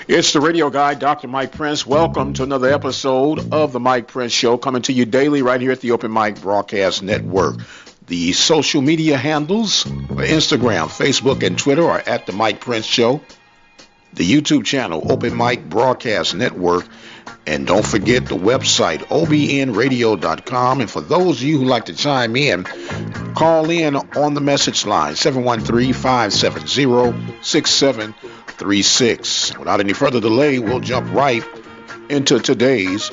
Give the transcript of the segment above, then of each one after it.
It's the radio guy, Dr. Mike Prince. Welcome to another episode of the Mike Prince Show, coming to you daily right here at the Open Mic Broadcast Network. The social media handles for Instagram, Facebook, and Twitter are at the Mike Prince Show. The YouTube channel, Open Mic Broadcast Network. And don't forget the website, obnradio.com. And for those of you who like to chime in, call in on the message line, 713-570-6736. Without any further delay, we'll jump right into today's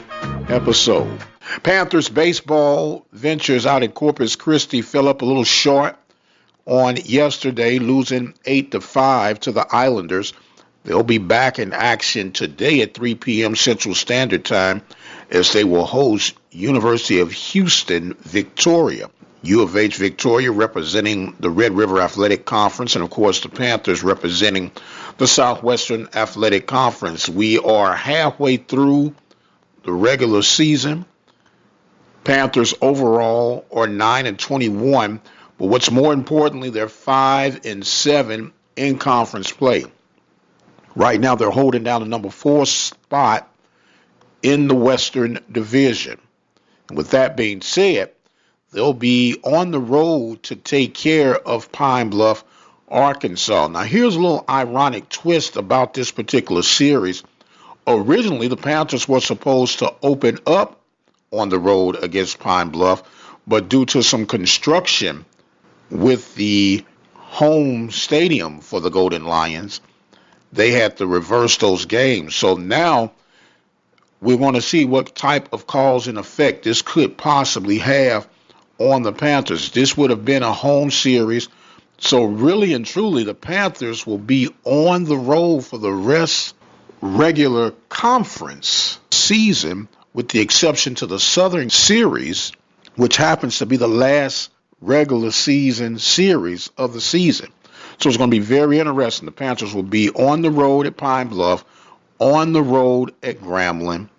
episode. Panthers baseball ventures out in Corpus Christi fell up a little short on yesterday, losing 8-5 to the Islanders. They'll be back in action today at 3 p.m. Central Standard Time as they will host University of Houston Victoria. U of H Victoria representing the Red River Athletic Conference, and of course the Panthers representing the Southwestern Athletic Conference. We are halfway through the regular season. Panthers overall are 9-21, but what's more importantly, they're 5-7 in conference play. Right now, they're holding down the number 4 spot in the Western Division. And with that being said, they'll be on the road to take care of Pine Bluff, Arkansas. Now, here's a little ironic twist about this particular series. Originally, the Panthers were supposed to open up on the road against Pine Bluff, but due to some construction with the home stadium for the Golden Lions, they had to reverse those games. So now we want to see what type of cause and effect this could possibly have on the Panthers. This would have been a home series. So really and truly, the Panthers will be on the road for the rest regular conference season, with the exception to the Southern Series, which happens to be the last regular season series of the season. So it's going to be very interesting. The Panthers will be on the road at Pine Bluff, on the road at Grambling,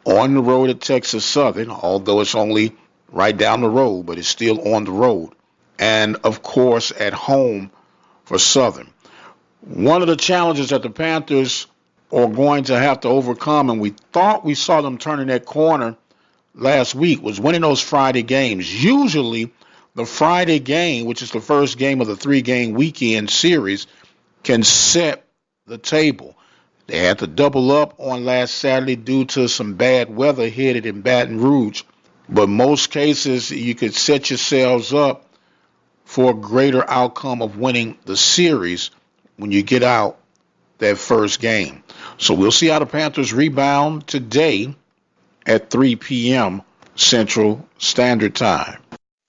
on the road at Texas Southern, although it's only right down the road, but it's still on the road, and of course at home for Southern. One of the challenges that the Panthers are going to have to overcome, and we thought we saw them turning that corner last week, was winning those Friday games. Usually the Friday game, which is the first game of the 3-game weekend series, can set the table. They had to double up on last Saturday due to some bad weather headed in Baton Rouge. But most cases, you could set yourselves up for a greater outcome of winning the series when you get out that first game. So we'll see how the Panthers rebound today at 3 p.m. Central Standard Time.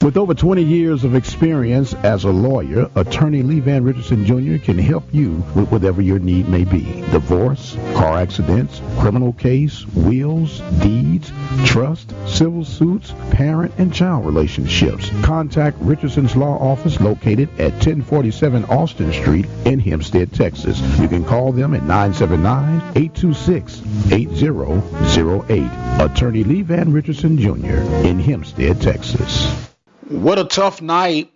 With over 20 years of experience as a lawyer, attorney Lee Van Richardson Jr. can help you with whatever your need may be. Divorce, car accidents, criminal case, wills, deeds, trust, civil suits, parent and child relationships. Contact Richardson's Law Office located at 1047 Austin Street in Hempstead, Texas. You can call them at 979-826-8008. Attorney Lee Van Richardson Jr. in Hempstead, Texas. What a tough night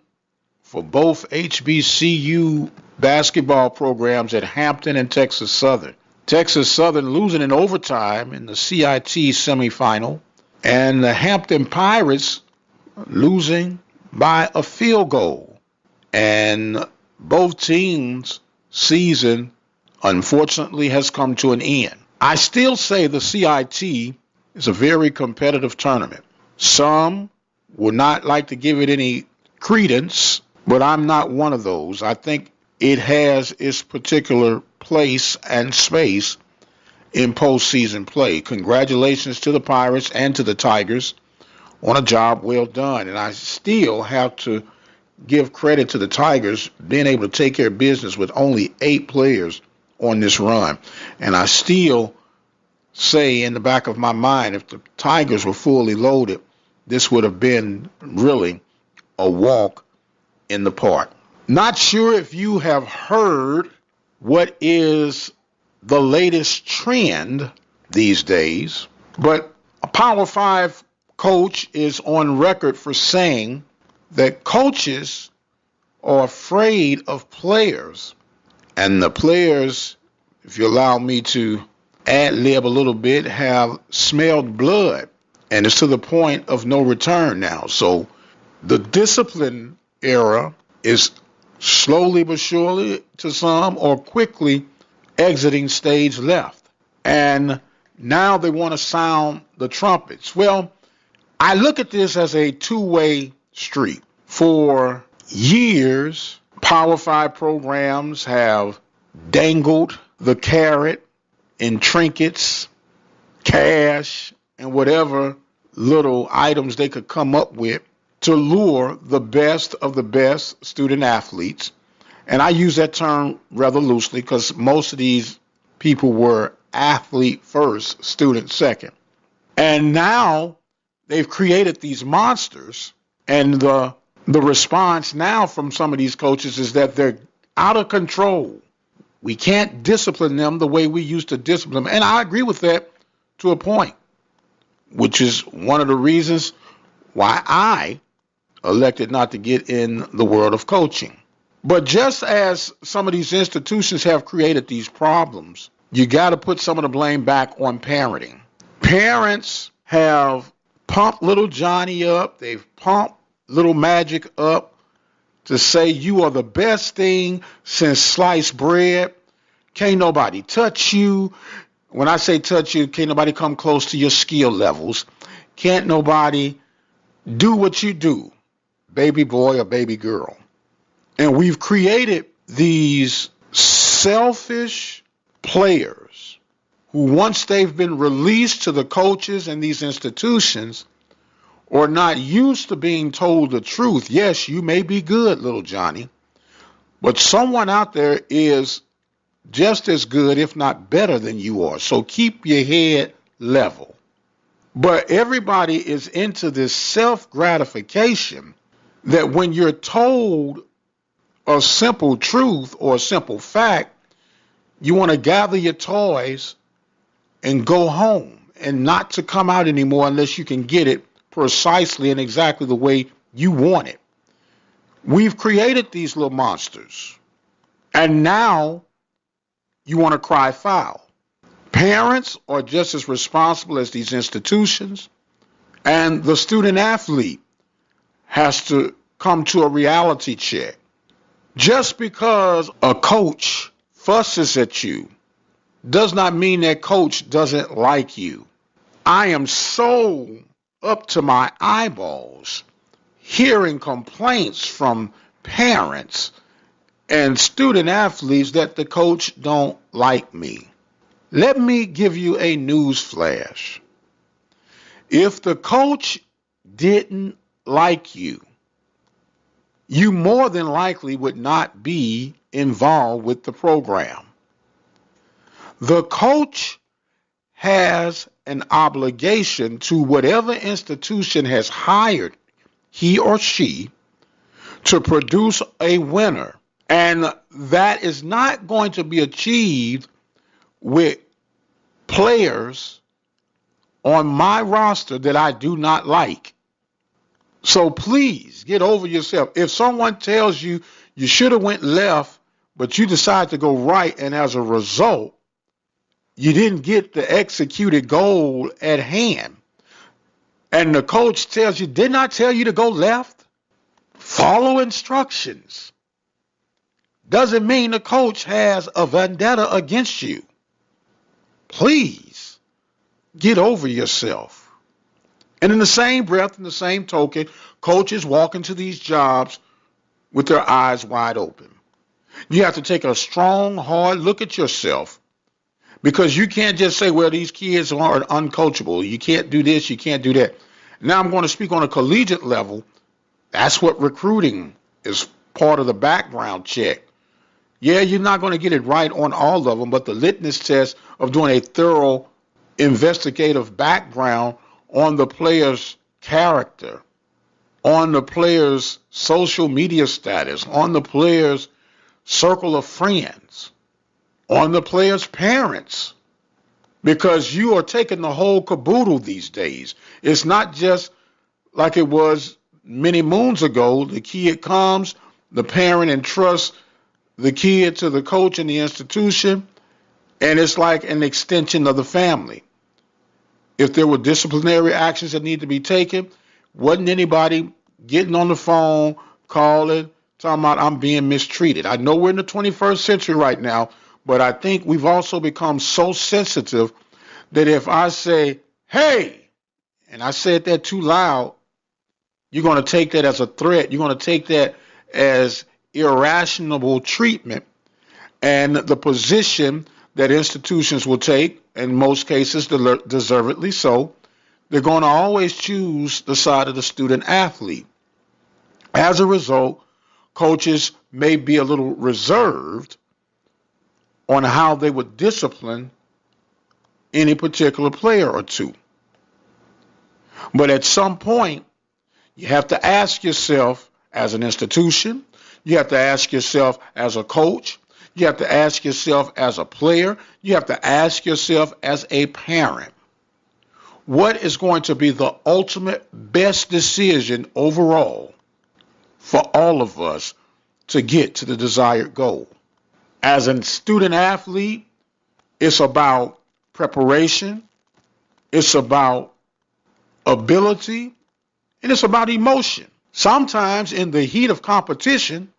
for both HBCU basketball programs at Hampton and Texas Southern. Texas Southern losing in overtime in the CIT semifinal, and the Hampton Pirates losing by a field goal. And both teams' season, unfortunately, has come to an end. I still say the CIT is a very competitive tournament. Some would not like to give it any credence, but I'm not one of those. I think it has its particular place and space in postseason play. Congratulations to the Pirates and to the Tigers on a job well done. And I still have to give credit to the Tigers being able to take care of business with only 8 players on this run. And I still say in the back of my mind, if the Tigers were fully loaded, this would have been really a walk in the park. Not sure if you have heard what is the latest trend these days, but a Power 5 coach is on record for saying that coaches are afraid of players, and the players if you allow me to ad-lib a little bit, have smelled blood. And it's to the point of no return now. So the discipline era is slowly but surely to some, or quickly exiting stage left. And now they want to sound the trumpets. Well, I look at this as a two-way street. For years, Power 5 programs have dangled the carrot in trinkets, cash, and whatever little items they could come up with to lure the best of the best student athletes. And I use that term rather loosely because most of these people were athlete first, student second. And now they've created these monsters, and the response now from some of these coaches is that they're out of control. We can't discipline them the way we used to discipline them. And I agree with that to a point, which is one of the reasons why I elected not to get in the world of coaching. But just as some of these institutions have created these problems, you got to put some of the blame back on parenting. Parents have pumped little Johnny up. They've pumped little Magic up to say you are the best thing since sliced bread. Can't nobody touch you. When I say touch you, can't nobody come close to your skill levels. Can't nobody do what you do, baby boy or baby girl. And we've created these selfish players who, once they've been released to the coaches and these institutions, are not used to being told the truth. Yes, you may be good, little Johnny, but someone out there is just as good, if not better than you are. So keep your head level. But everybody is into this self-gratification that when you're told a simple truth or a simple fact, you want to gather your toys and go home and not to come out anymore unless you can get it precisely and exactly the way you want it. We've created these little monsters, and now you want to cry foul. Parents are just as responsible as these institutions, and the student athlete has to come to a reality check. Just because a coach fusses at you does not mean that coach doesn't like you. I am so up to my eyeballs hearing complaints from parents and student athletes that the coach don't like me. Let me give you a news flash. If the coach didn't like you, you more than likely would not be involved with the program. The coach has an obligation to whatever institution has hired he or she to produce a winner. And that is not going to be achieved with players on my roster that I do not like. So please get over yourself. If someone tells you you should have went left, but you decide to go right, and as a result, you didn't get the executed goal at hand, and the coach tells you, did not tell you to go left, follow instructions, doesn't mean the coach has a vendetta against you. Please get over yourself. And in the same breath, in the same token, coaches walk into these jobs with their eyes wide open. You have to take a strong, hard look at yourself, because you can't just say, well, these kids are uncoachable. You can't do this, you can't do that. Now I'm going to speak on a collegiate level. That's what recruiting is part of the background check. Yeah, you're not going to get it right on all of them, but the litmus test of doing a thorough investigative background on the player's character, on the player's social media status, on the player's circle of friends, on the player's parents, because you are taking the whole caboodle these days. It's not just like it was many moons ago. The kid comes, the parent entrusts the kid to the coach in the institution, And it's like an extension of the family. If there were disciplinary actions that need to be taken, wasn't anybody getting on the phone, calling, talking about I'm being mistreated. I know we're in the 21st century right now, but I think we've also become so sensitive that if I say, hey, and I said that too loud, you're going to take that as a threat. You're going to take that as irrational treatment. And the position that institutions will take, in most cases deservedly so, they're going to always choose the side of the student athlete. As a result, coaches may be a little reserved on how they would discipline any particular player or two. But at some point, you have to ask yourself as an institution, you have to ask yourself as a coach, you have to ask yourself as a player, you have to ask yourself as a parent, what is going to be the ultimate best decision overall for all of us to get to the desired goal? As a student athlete, it's about preparation, it's about ability, and it's about emotion. Sometimes in the heat of competition,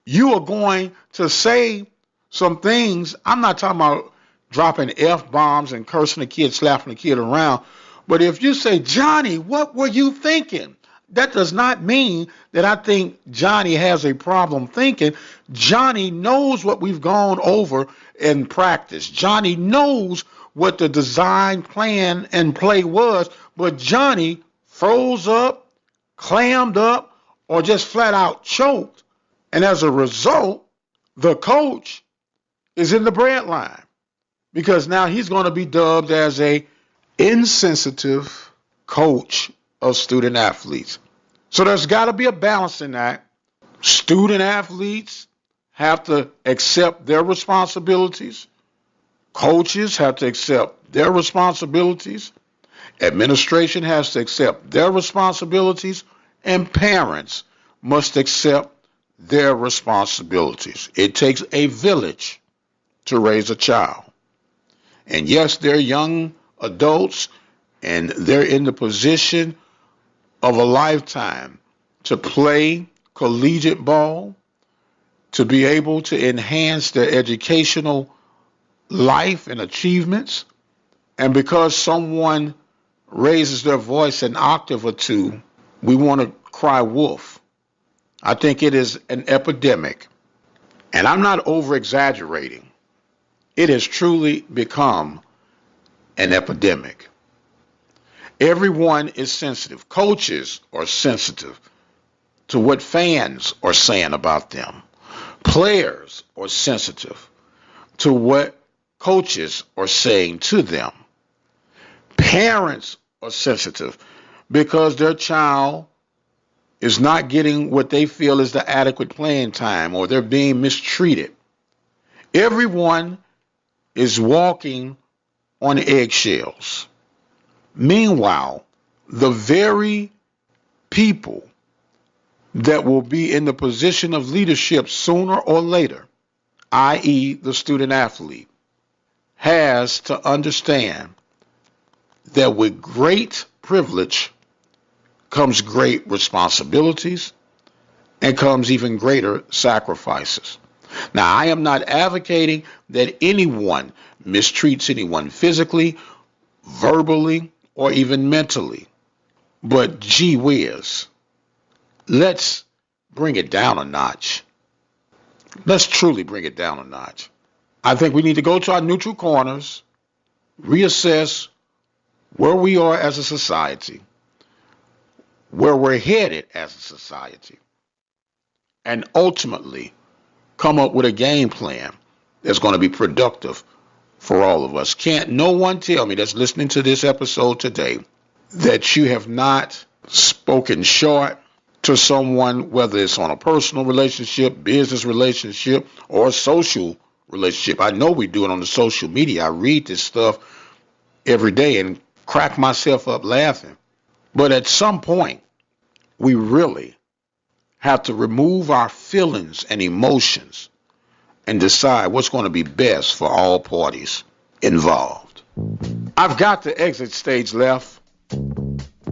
you are going to say some things. I'm not talking about dropping F-bombs and cursing the kid, slapping the kid around. But if you say, Johnny, what were you thinking? That does not mean that I think Johnny has a problem thinking. Johnny knows what we've gone over in practice. Johnny knows what the design plan and play was, but Johnny froze up, clammed up, or just flat out choked. And as a result, the coach is in the breadline because now he's going to be dubbed as a insensitive coach of student athletes. So there's got to be a balance in that. Student athletes have to accept their responsibilities. Coaches have to accept their responsibilities. Administration has to accept their responsibilities. And parents must accept their responsibilities. It takes a village to raise a child. And yes, they're young adults and they're in the position of a lifetime to play collegiate ball, to be able to enhance their educational life and achievements. And because someone raises their voice an octave or two, we want to cry wolf. I think it is an epidemic. And I'm not over-exaggerating. It has truly become an epidemic. Everyone is sensitive. Coaches are sensitive to what fans are saying about them. Players are sensitive to what coaches are saying to them. Parents are sensitive because their child is not getting what they feel is the adequate playing time, or they're being mistreated. Everyone is walking on eggshells. Meanwhile, the very people that will be in the position of leadership sooner or later, i.e. the student athlete, has to understand that with great privilege comes great responsibilities and comes even greater sacrifices. Now, I am not advocating that anyone mistreats anyone physically, verbally, or even mentally. But gee whiz, let's bring it down a notch. Let's truly bring it down a notch. I think we need to go to our neutral corners, reassess where we are as a society, where we're headed as a society, and ultimately come up with a game plan that's going to be productive for all of us. Can't no one tell me that's listening to this episode today that you have not spoken short to someone, whether it's on a personal relationship, business relationship, or a social relationship. I know we do it on the social media. I read this stuff every day and crack myself up laughing. But at some point, we really have to remove our feelings and emotions and decide what's going to be best for all parties involved. I've got to exit stage left.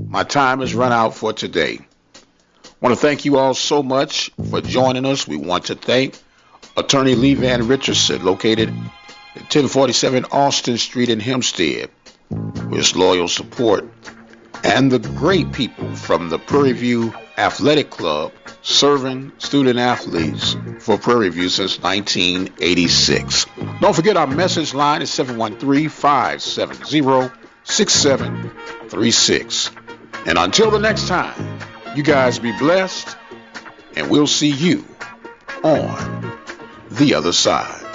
My time has run out for today. I want to thank you all so much for joining us. We want to thank Attorney Lee Van Richardson, located at 1047 Austin Street in Hempstead, with his loyal support, and the great people from the Prairie View Athletic Club, serving student athletes for Prairie View since 1986. Don't forget our message line is 713-570-6736. And until the next time, you guys be blessed, and we'll see you on the other side.